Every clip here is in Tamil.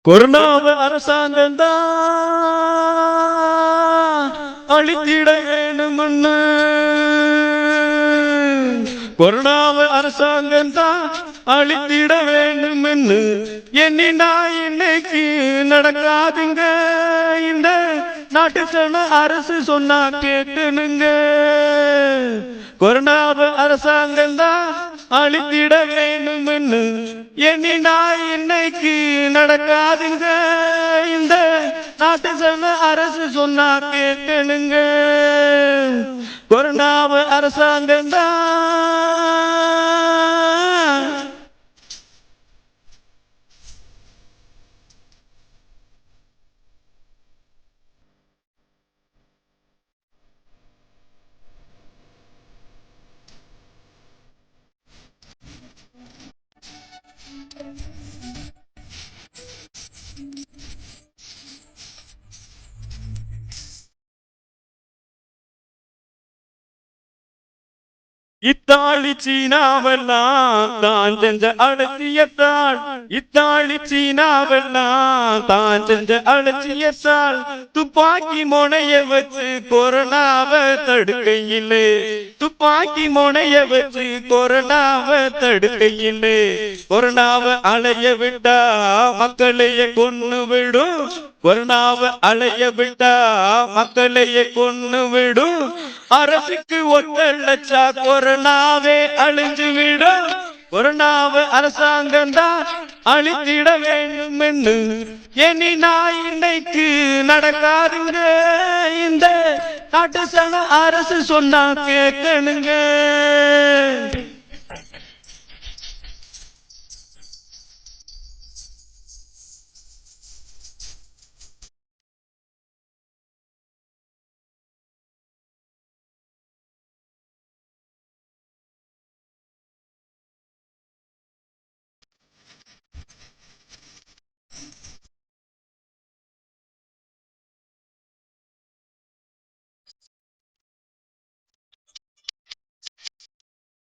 கொரோனாவை அரசாங்கம் தான் அழித்திட வேணும்னு கொரோனாவை அரசாங்கம் தான் அழித்திட வேண்டும்னு எண்ணினா இன்னைக்கு நடக்காதுங்க. இந்த நாட்டு சொன்ன அரசு சொன்னா கேட்கணுங்க. கொரோனாவை அரசாங்கம் தான் அழித்திட வேண்டும்னு எண்ணினா இன்னைக்கு நடக்காதுங்க. இந்த நாட்டு சொன்ன அரசு சொன்னா கேட்கணுங்க. கொரோனாவை அரசாங்கம் தான் இத்தாலி சீனாவெல்லாம் தான் செஞ்ச அலட்சியத்தால் இத்தாலி சீனாவெல்லாம் தான் செஞ்ச அலட்சியத்தால் துப்பாக்கி முனைய வச்சு கொரோனாவை தடுக்கையிலே துப்பாக்கி முனைய வச்சு கொரோனாவை தடுக்கையிலே கொரோனாவை அலைய விட்டா மக்களையே கொன்னு விடும். கொரோனாவை அலைய விட்டா மக்களையே கொன்னு விடும். அரசுக்கு 1 லட்சம் கொரோனாவே அழிஞ்சு விடும். கொரோனாவை அரசாங்கம் தான் அழித்திட வேண்டும் என்று எண்ணினா இன்னைக்கு நடக்காதுங்க. இந்த நாட்டு சன அரசு சொன்னா கேட்கணுங்க.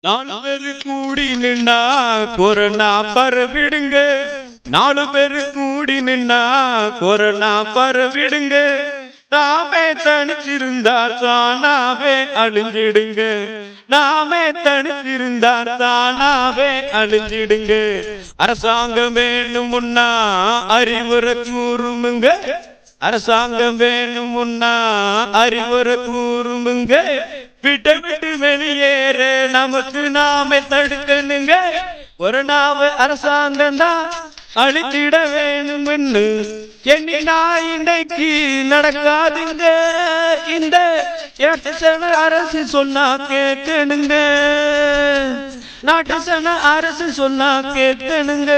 நாலு பேரு கூடி நின்னா கொரோனா பரவிடுங்க. 4 பேரு கூடி நின்னா கொரோனா பரவிடுங்க. நாமே தனிச்சிருந்தா தானாவே அழிஞ்சிடுங்க. நாமே தனிச்சிருந்தா தானாவே அழிஞ்சிடுங்க. அரசாங்கம் வேணும் முன்னா அறிவுரை கூறுமுங்க. அரசாங்கம் வேணும் முன்னா அறிவுரை கூறுமுங்க. விட்டு விட்டு வெளியேற நமக்கு நாமே தடுக்கணுங்க. கொரோனாவை அரசாங்கம் தான் அழித்திட வேணும்னு எண்ணினா இன்னைக்கு நடக்காதுங்க. இந்த நாட்டு சன அரசு சொன்னா கேட்கணுங்க. நாட்டு சன அரசு சொன்னா கேட்கணுங்க.